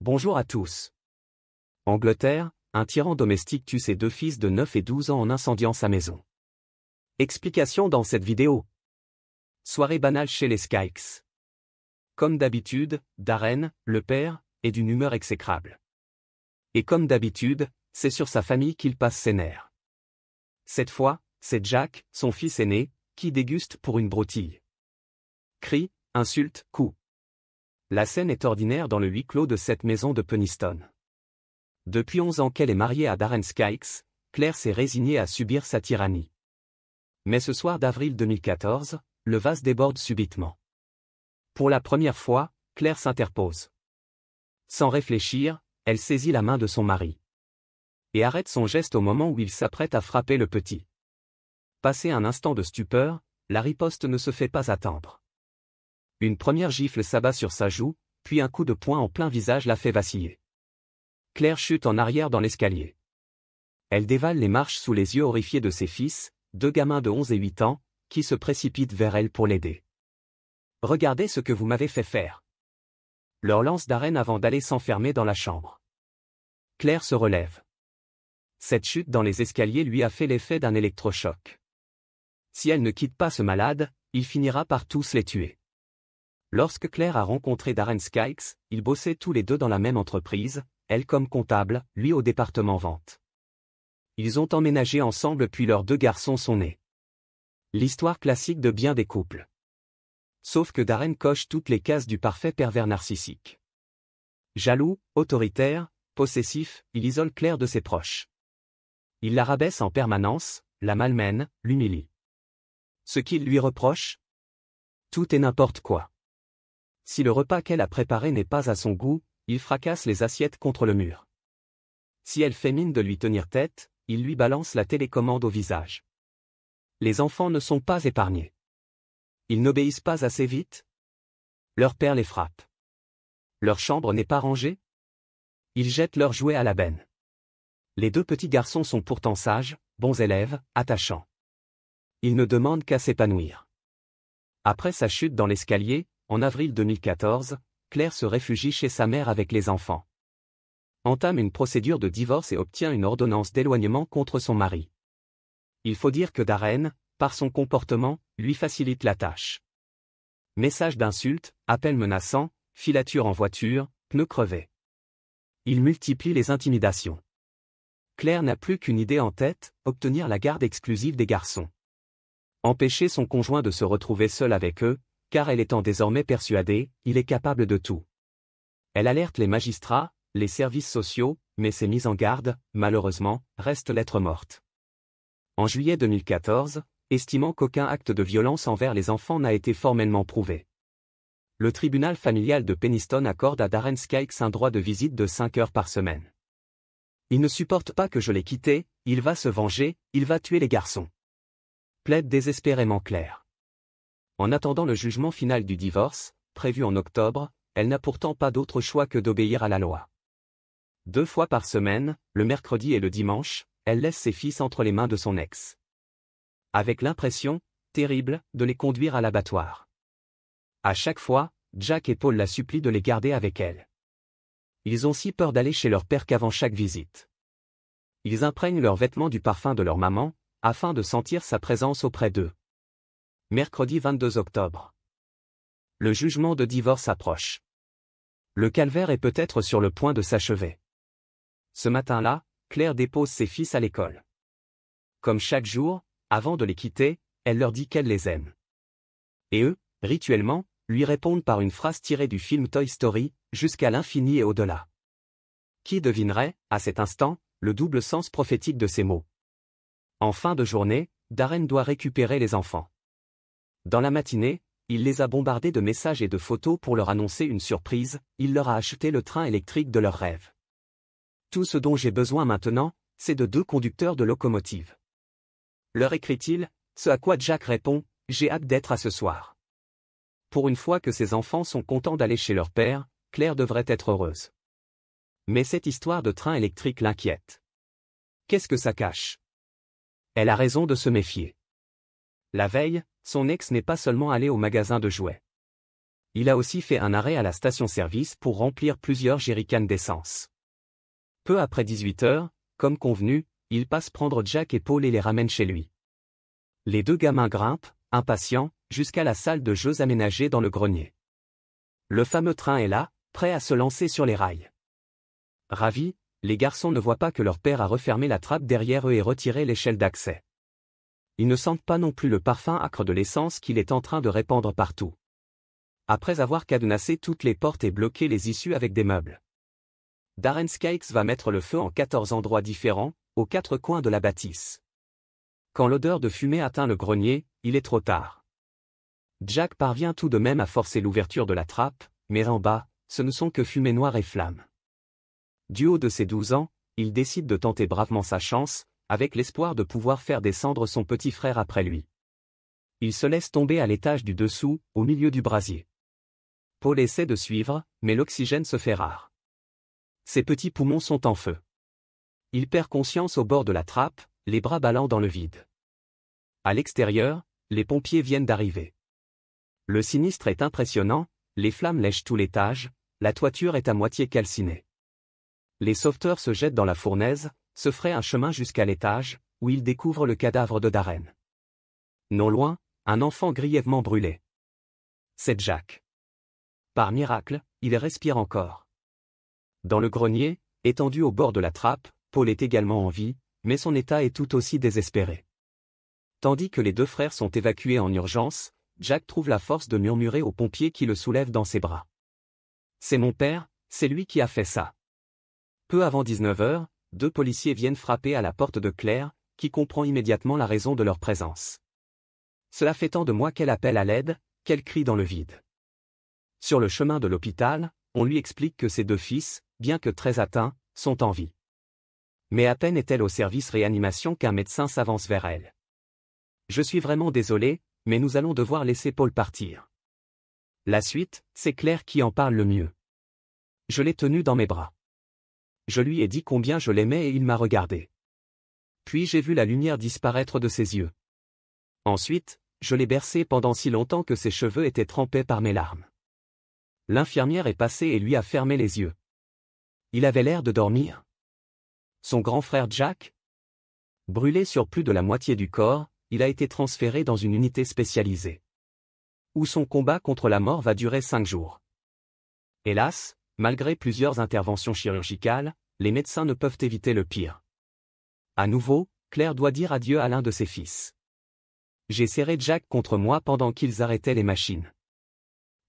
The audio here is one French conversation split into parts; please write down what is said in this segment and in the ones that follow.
Bonjour à tous. Angleterre, un tyran domestique tue ses deux fils de 9 et 12 ans en incendiant sa maison. Explication dans cette vidéo. Soirée banale chez les Skykes. Comme d'habitude, Darren, le père, est d'une humeur exécrable. Et comme d'habitude, c'est sur sa famille qu'il passe ses nerfs. Cette fois, c'est Jack, son fils aîné, qui déguste pour une broutille. Cris, insultes, coups. La scène est ordinaire dans le huis clos de cette maison de Penistone. Depuis 11 ans qu'elle est mariée à Darren Skykes, Claire s'est résignée à subir sa tyrannie. Mais ce soir d'avril 2014, le vase déborde subitement. Pour la première fois, Claire s'interpose. Sans réfléchir, elle saisit la main de son mari. Et arrête son geste au moment où il s'apprête à frapper le petit. Passé un instant de stupeur, la riposte ne se fait pas attendre. Une première gifle s'abat sur sa joue, puis un coup de poing en plein visage la fait vaciller. Claire chute en arrière dans l'escalier. Elle dévale les marches sous les yeux horrifiés de ses fils, deux gamins de 11 et 8 ans, qui se précipitent vers elle pour l'aider. « Regardez ce que vous m'avez fait faire !» leur lance Darren avant d'aller s'enfermer dans la chambre. Claire se relève. Cette chute dans les escaliers lui a fait l'effet d'un électrochoc. Si elle ne quitte pas ce malade, il finira par tous les tuer. Lorsque Claire a rencontré Darren Skykes, ils bossaient tous les deux dans la même entreprise, elle comme comptable, lui au département vente. Ils ont emménagé ensemble puis leurs deux garçons sont nés. L'histoire classique de bien des couples. Sauf que Darren coche toutes les cases du parfait pervers narcissique. Jaloux, autoritaire, possessif, il isole Claire de ses proches. Il la rabaisse en permanence, la malmène, l'humilie. Ce qu'il lui reproche ? Tout et n'importe quoi. Si le repas qu'elle a préparé n'est pas à son goût, il fracasse les assiettes contre le mur. Si elle fait mine de lui tenir tête, il lui balance la télécommande au visage. Les enfants ne sont pas épargnés. Ils n'obéissent pas assez vite. Leur père les frappe. Leur chambre n'est pas rangée. Ils jettent leurs jouets à la benne. Les deux petits garçons sont pourtant sages, bons élèves, attachants. Ils ne demandent qu'à s'épanouir. Après sa chute dans l'escalier, en avril 2014, Claire se réfugie chez sa mère avec les enfants. Entame une procédure de divorce et obtient une ordonnance d'éloignement contre son mari. Il faut dire que Darren, par son comportement, lui facilite la tâche. Messages d'insultes, appels menaçants, filature en voiture, pneus crevés. Il multiplie les intimidations. Claire n'a plus qu'une idée en tête, obtenir la garde exclusive des garçons. Empêcher son conjoint de se retrouver seul avec eux, car elle étant désormais persuadée, il est capable de tout. Elle alerte les magistrats, les services sociaux, mais ses mises en garde, malheureusement, restent lettre morte. En juillet 2014, estimant qu'aucun acte de violence envers les enfants n'a été formellement prouvé, le tribunal familial de Penistone accorde à Darren Skykes un droit de visite de 5 heures par semaine. Il ne supporte pas que je l'ai quitté, il va se venger, il va tuer les garçons. Plaide désespérément Claire. En attendant le jugement final du divorce, prévu en octobre, elle n'a pourtant pas d'autre choix que d'obéir à la loi. 2 fois par semaine, le mercredi et le dimanche, elle laisse ses fils entre les mains de son ex. Avec l'impression, terrible, de les conduire à l'abattoir. À chaque fois, Jack et Paul la supplient de les garder avec elle. Ils ont si peur d'aller chez leur père qu'avant chaque visite. Ils imprègnent leurs vêtements du parfum de leur maman, afin de sentir sa présence auprès d'eux. Mercredi 22 octobre. Le jugement de divorce approche. Le calvaire est peut-être sur le point de s'achever. Ce matin-là, Claire dépose ses fils à l'école. Comme chaque jour, avant de les quitter, elle leur dit qu'elle les aime. Et eux, rituellement, lui répondent par une phrase tirée du film Toy Story, jusqu'à l'infini et au-delà. Qui devinerait, à cet instant, le double sens prophétique de ces mots ? En fin de journée, Darren doit récupérer les enfants. Dans la matinée, il les a bombardés de messages et de photos pour leur annoncer une surprise, il leur a acheté le train électrique de leurs rêves. Tout ce dont j'ai besoin maintenant, c'est de 2 conducteurs de locomotive. Leur écrit-il, ce à quoi Jack répond, j'ai hâte d'être à ce soir. Pour une fois que ses enfants sont contents d'aller chez leur père, Claire devrait être heureuse. Mais cette histoire de train électrique l'inquiète. Qu'est-ce que ça cache ? Elle a raison de se méfier. La veille, son ex n'est pas seulement allé au magasin de jouets. il a aussi fait un arrêt à la station-service pour remplir plusieurs jerrycans d'essence. Peu après 18 h, comme convenu, il passe prendre Jack et Paul et les ramène chez lui. Les deux gamins grimpent, impatients, jusqu'à la salle de jeux aménagée dans le grenier. Le fameux train est là, prêt à se lancer sur les rails. Ravis, les garçons ne voient pas que leur père a refermé la trappe derrière eux et retiré l'échelle d'accès. Ils ne sentent pas non plus le parfum âcre de l'essence qu'il est en train de répandre partout. Après avoir cadenassé toutes les portes et bloqué les issues avec des meubles, Darren Skykes va mettre le feu en 14 endroits différents, aux 4 coins de la bâtisse. Quand l'odeur de fumée atteint le grenier, il est trop tard. Jack parvient tout de même à forcer l'ouverture de la trappe, mais en bas, ce ne sont que fumée noire et flammes. Du haut de ses 12 ans, il décide de tenter bravement sa chance, avec l'espoir de pouvoir faire descendre son petit frère après lui. Il se laisse tomber à l'étage du dessous, au milieu du brasier. Paul essaie de suivre, mais l'oxygène se fait rare. Ses petits poumons sont en feu. Il perd conscience au bord de la trappe, les bras ballant dans le vide. À l'extérieur, les pompiers viennent d'arriver. Le sinistre est impressionnant, les flammes lèchent tout l'étage, la toiture est à moitié calcinée. Les sauveteurs se jettent dans la fournaise, se fraient un chemin jusqu'à l'étage, où ils découvrent le cadavre de Darren. Non loin, un enfant grièvement brûlé. C'est Jack. Par miracle, il respire encore. Dans le grenier, étendu au bord de la trappe, Paul est également en vie, mais son état est tout aussi désespéré. Tandis que les deux frères sont évacués en urgence, Jack trouve la force de murmurer aux pompiers qui le soulèvent dans ses bras. C'est mon père, c'est lui qui a fait ça. Peu avant 19 h, 2 policiers viennent frapper à la porte de Claire, qui comprend immédiatement la raison de leur présence. Cela fait tant de mois qu'elle appelle à l'aide, qu'elle crie dans le vide. Sur le chemin de l'hôpital, on lui explique que ses 2 fils, bien que très atteints, sont en vie. Mais à peine est-elle au service réanimation qu'un médecin s'avance vers elle. Je suis vraiment désolé, mais nous allons devoir laisser Paul partir. La suite, c'est Claire qui en parle le mieux. Je l'ai tenu dans mes bras. Je lui ai dit combien je l'aimais et il m'a regardé. Puis j'ai vu la lumière disparaître de ses yeux. Ensuite, je l'ai bercé pendant si longtemps que ses cheveux étaient trempés par mes larmes. L'infirmière est passée et lui a fermé les yeux. Il avait l'air de dormir. Son grand frère Jack? Brûlé sur plus de la moitié du corps, il a été transféré dans une unité spécialisée, où son combat contre la mort va durer 5 jours. Hélas, malgré plusieurs interventions chirurgicales, les médecins ne peuvent éviter le pire. À nouveau, Claire doit dire adieu à l'un de ses fils. J'ai serré Jack contre moi pendant qu'ils arrêtaient les machines.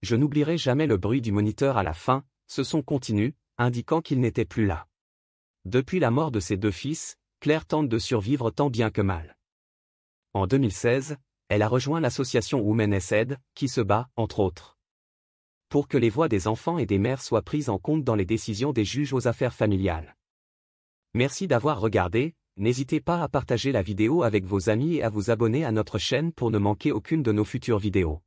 Je n'oublierai jamais le bruit du moniteur à la fin, ce son continu, indiquant qu'il n'était plus là. Depuis la mort de ses 2 fils, Claire tente de survivre tant bien que mal. En 2016, elle a rejoint l'association Women's Aid, qui se bat, entre autres, pour que les voix des enfants et des mères soient prises en compte dans les décisions des juges aux affaires familiales. Merci d'avoir regardé, n'hésitez pas à partager la vidéo avec vos amis et à vous abonner à notre chaîne pour ne manquer aucune de nos futures vidéos.